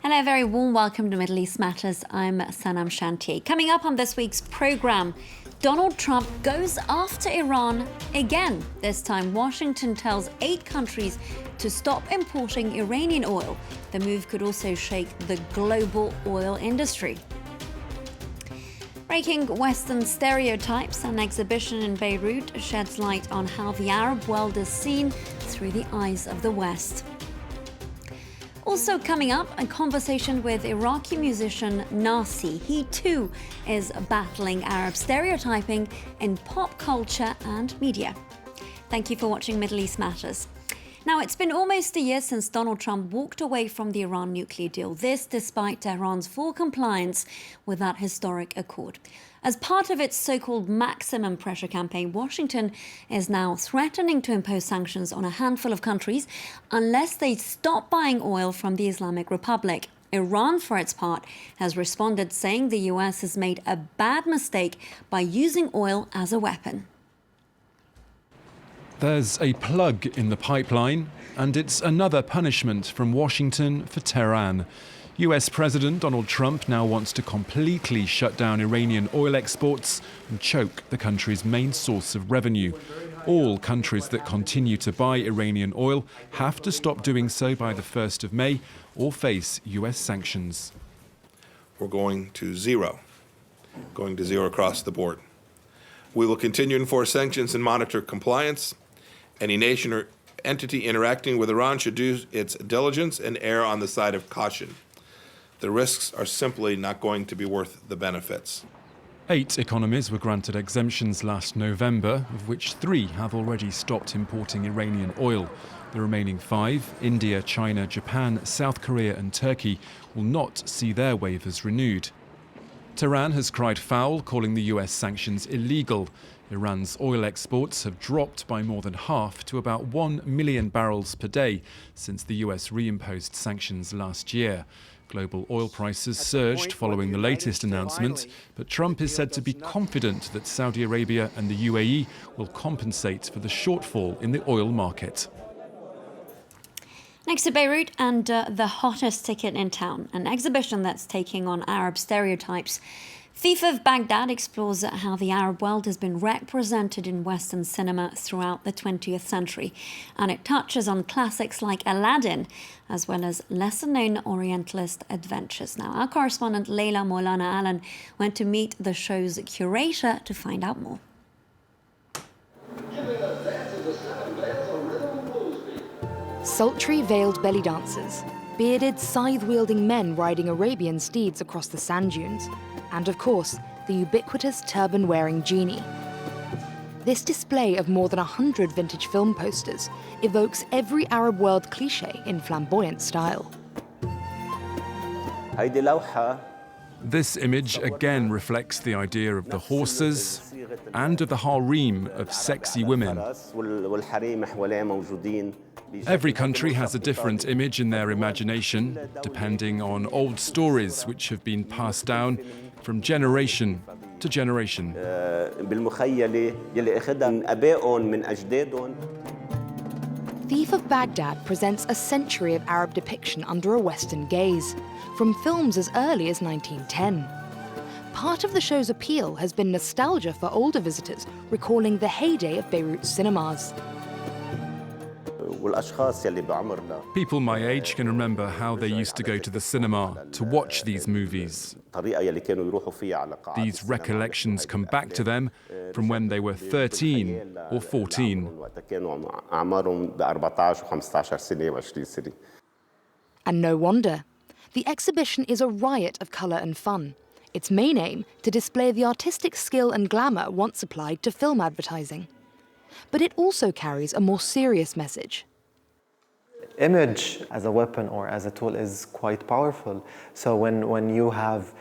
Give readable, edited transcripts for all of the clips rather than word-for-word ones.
Hello, a very warm welcome to Middle East Matters. I'm Sanam Shantier. Coming up on this week's programme, Donald Trump goes after Iran again. This time, Washington tells 8 countries to stop importing Iranian oil. The move could also shake the global oil industry. Breaking Western stereotypes, an exhibition in Beirut sheds light on how the Arab world is seen through the eyes of the West. Also coming up, a conversation with Iraqi musician Narcy. He too is battling Arab stereotyping in pop culture and media. Thank you for watching Middle East Matters. Now, it's been almost a year since Donald Trump walked away from the Iran nuclear deal. This despite Tehran's full compliance with that historic accord. As part of its so-called maximum pressure campaign, Washington is now threatening to impose sanctions on a handful of countries unless they stop buying oil from the Islamic Republic. Iran, for its part, has responded saying the US has made a bad mistake by using oil as a weapon. There's a plug in the pipeline, and it's another punishment from Washington for Tehran. US President Donald Trump now wants to completely shut down Iranian oil exports and choke the country's main source of revenue. All countries that continue to buy Iranian oil have to stop doing so by the 1st of May or face US sanctions. We're going to zero across the board. We will continue to enforce sanctions and monitor compliance. Any nation or entity interacting with Iran should do its diligence and err on the side of caution. The risks are simply not going to be worth the benefits. 8 economies were granted exemptions last November, of which 3 have already stopped importing Iranian oil. The remaining 5, India, China, Japan, South Korea and Turkey, will not see their waivers renewed. Tehran has cried foul, calling the US sanctions illegal. Iran's oil exports have dropped by more than half to about 1 million barrels per day since the US reimposed sanctions last year. Global oil prices surged following the latest announcement, but Trump is said to be confident that Saudi Arabia and the UAE will compensate for the shortfall in the oil market. Next to Beirut and the hottest ticket in town, an exhibition that's taking on Arab stereotypes. Thief of Baghdad explores how the Arab world has been represented in Western cinema throughout the 20th century. And it touches on classics like Aladdin, as well as lesser-known Orientalist adventures. Now, our correspondent Leila Alan went to meet the show's curator to find out more. Sultry veiled belly dancers, bearded scythe-wielding men riding Arabian steeds across the sand dunes, and of course, the ubiquitous turban-wearing genie. This display of more than 100 vintage film posters evokes every Arab world cliché in flamboyant style. This image again reflects the idea of the horses and of the harem of sexy women. Every country has a different image in their imagination, depending on old stories which have been passed down from generation to generation. Thief of Baghdad presents a century of Arab depiction under a Western gaze, from films as early as 1910. Part of the show's appeal has been nostalgia for older visitors, recalling the heyday of Beirut's cinemas. People my age can remember how they used to go to the cinema to watch these movies. These recollections come back to them from when they were 13 or 14. And no wonder. The exhibition is a riot of colour and fun. Its main aim to display the artistic skill and glamour once applied to film advertising. But it also carries a more serious message. Image as a weapon or as a tool is quite powerful. So when you have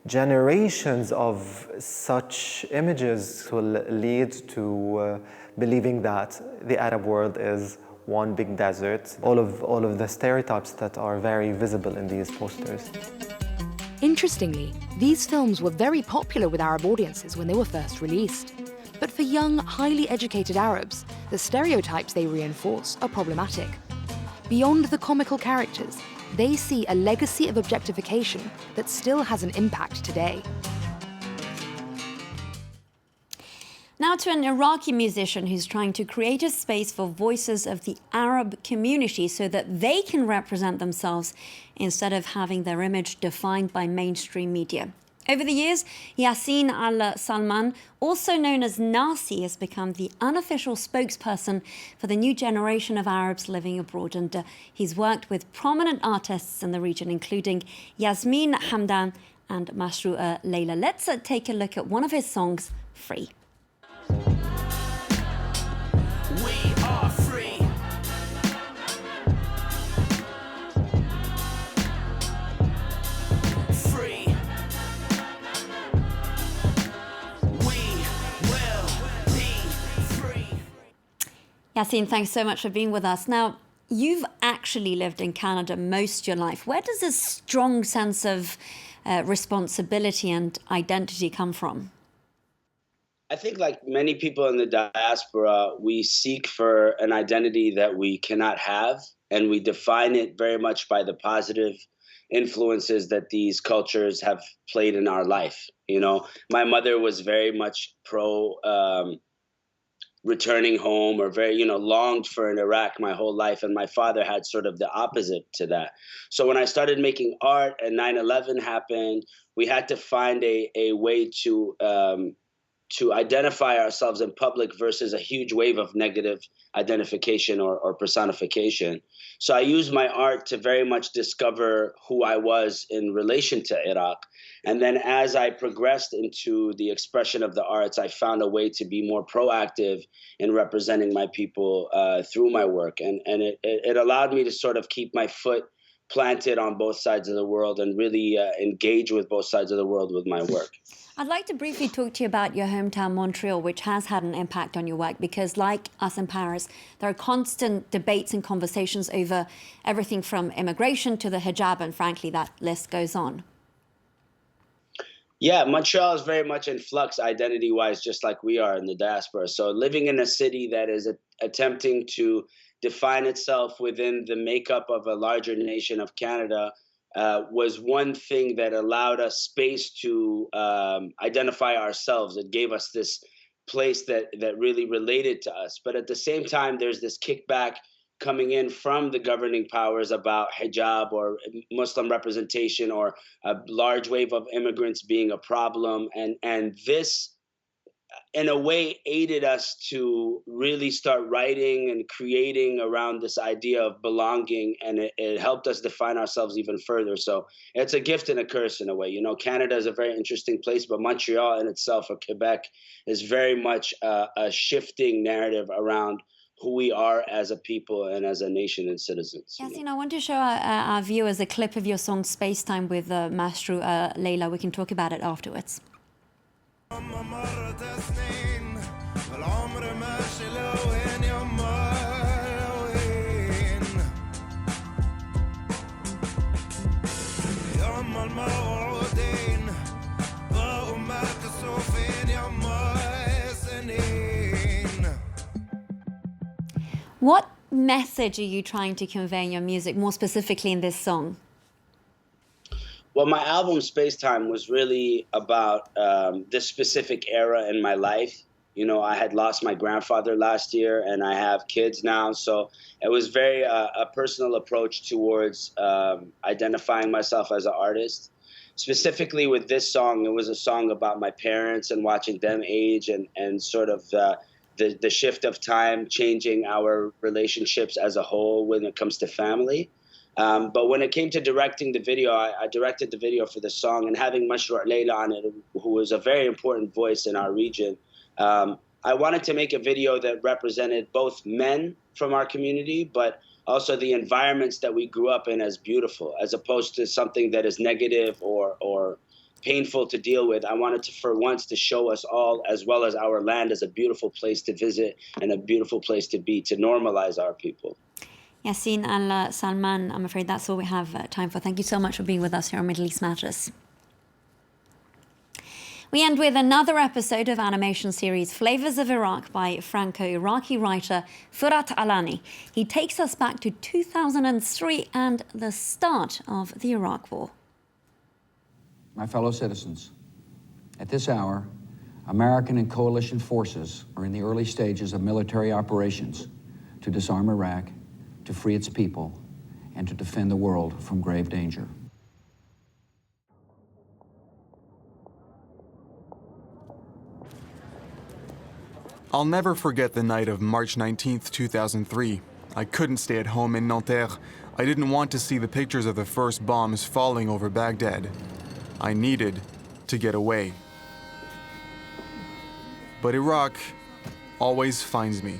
generations of such images, it will lead to believing that the Arab world is one big desert. All of the stereotypes that are very visible in these posters. Interestingly, these films were very popular with Arab audiences when they were first released. But for young, highly educated Arabs, the stereotypes they reinforce are problematic. Beyond the comical characters, they see a legacy of objectification that still has an impact today. Now to an Iraqi musician who's trying to create a space for voices of the Arab community so that they can represent themselves instead of having their image defined by mainstream media. Over the years, Yassin Alsalman, also known as Narcy, has become the unofficial spokesperson for the new generation of Arabs living abroad. And he's worked with prominent artists in the region, including Yasmine, Hamdan and Mashrou, Leila. Let's take a look at one of his songs, Free. We are free. Free. We will be free. Yassin, thanks so much for being with us. Now, you've actually lived in Canada most of your life. Where does this strong sense of responsibility and identity come from? I think like many people in the diaspora, we seek for an identity that we cannot have, and we define it very much by the positive influences that these cultures have played in our life. You know, my mother was very much pro returning home, or very, longed for an Iraq my whole life. And my father had sort of the opposite to that. So when I started making art and 9/11 happened, we had to find a way to identify ourselves in public versus a huge wave of negative identification or personification. So I used my art to very much discover who I was in relation to Iraq. And then as I progressed into the expression of the arts, I found a way to be more proactive in representing my people through my work. And it allowed me to sort of keep my foot planted on both sides of the world and really engage with both sides of the world with my work. I'd like to briefly talk to you about your hometown, Montreal, which has had an impact on your work because, like us in Paris, there are constant debates and conversations over everything from immigration to the hijab, and frankly, that list goes on. Yeah, Montreal is very much in flux identity-wise, just like we are in the diaspora. So living in a city that is attempting to define itself within the makeup of a larger nation of Canada was one thing that allowed us space to identify ourselves. It gave us this place that really related to us. But at the same time, there's this kickback coming in from the governing powers about hijab or Muslim representation or a large wave of immigrants being a problem. And this, in a way, aided us to really start writing and creating around this idea of belonging, and it helped us define ourselves even further. So it's a gift and a curse in a way. You know, Canada is a very interesting place, but Montreal in itself, or Quebec, is very much a shifting narrative around who we are as a people and as a nation and citizens. Yassin, I want to show our viewers a clip of your song Spacetime with Mashrou, Leila. We can talk about it afterwards. What message are you trying to convey in your music, more specifically in this song? Well, my album Spacetime was really about this specific era in my life. You know, I had lost my grandfather last year and I have kids now. So it was very a personal approach towards identifying myself as an artist. Specifically with this song, it was a song about my parents and watching them age and sort of the shift of time changing our relationships as a whole when it comes to family. But when it came to directing the video, I directed the video for the song, and having Mashrou Leila on it, who was a very important voice in our region, I wanted to make a video that represented both men from our community, but also the environments that we grew up in as beautiful, as opposed to something that is negative or painful to deal with. I wanted to, for once, to show us all, as well as our land, as a beautiful place to visit and a beautiful place to be, to normalize our people. Yassin Alsalman, I'm afraid that's all we have time for. Thank you so much for being with us here on Middle East Matters. We end with another episode of animation series Flavors of Iraq by Franco-Iraqi writer Furat Alani. He takes us back to 2003 and the start of the Iraq War. My fellow citizens, at this hour, American and coalition forces are in the early stages of military operations to disarm Iraq, to free its people, and to defend the world from grave danger. I'll never forget the night of March 19th, 2003. I couldn't stay at home in Nanterre. I didn't want to see the pictures of the first bombs falling over Baghdad. I needed to get away. But Iraq always finds me.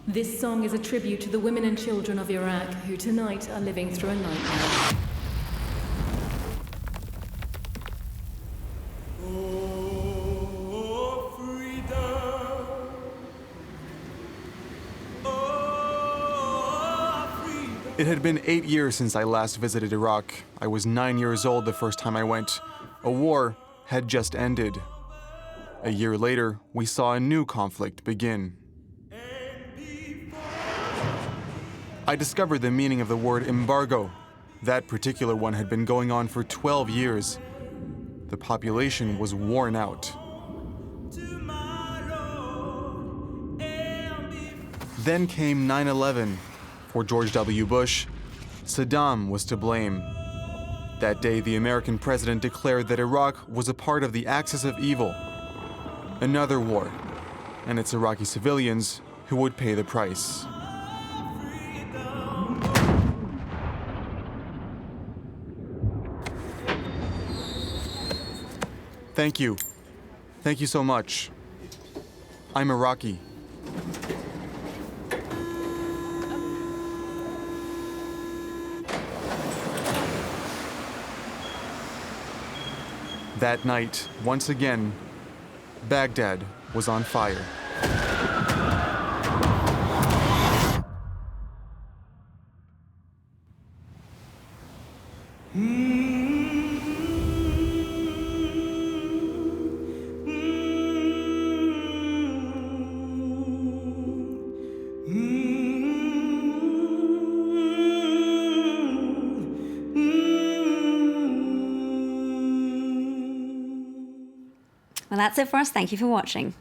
This song is a tribute to the women and children of Iraq who tonight are living through a nightmare. It had been 8 years since I last visited Iraq. I was 9 years old the first time I went. A war had just ended. A year later, we saw a new conflict begin. I discovered the meaning of the word embargo. That particular one had been going on for 12 years. The population was worn out. Then came 9/11. For George W. Bush, Saddam was to blame. That day, the American president declared that Iraq was a part of the axis of evil. Another war, and it's Iraqi civilians who would pay the price. Thank you. Thank you so much. I'm Iraqi. That night, once again, Baghdad was on fire. Well, that's it for us. Thank you for watching.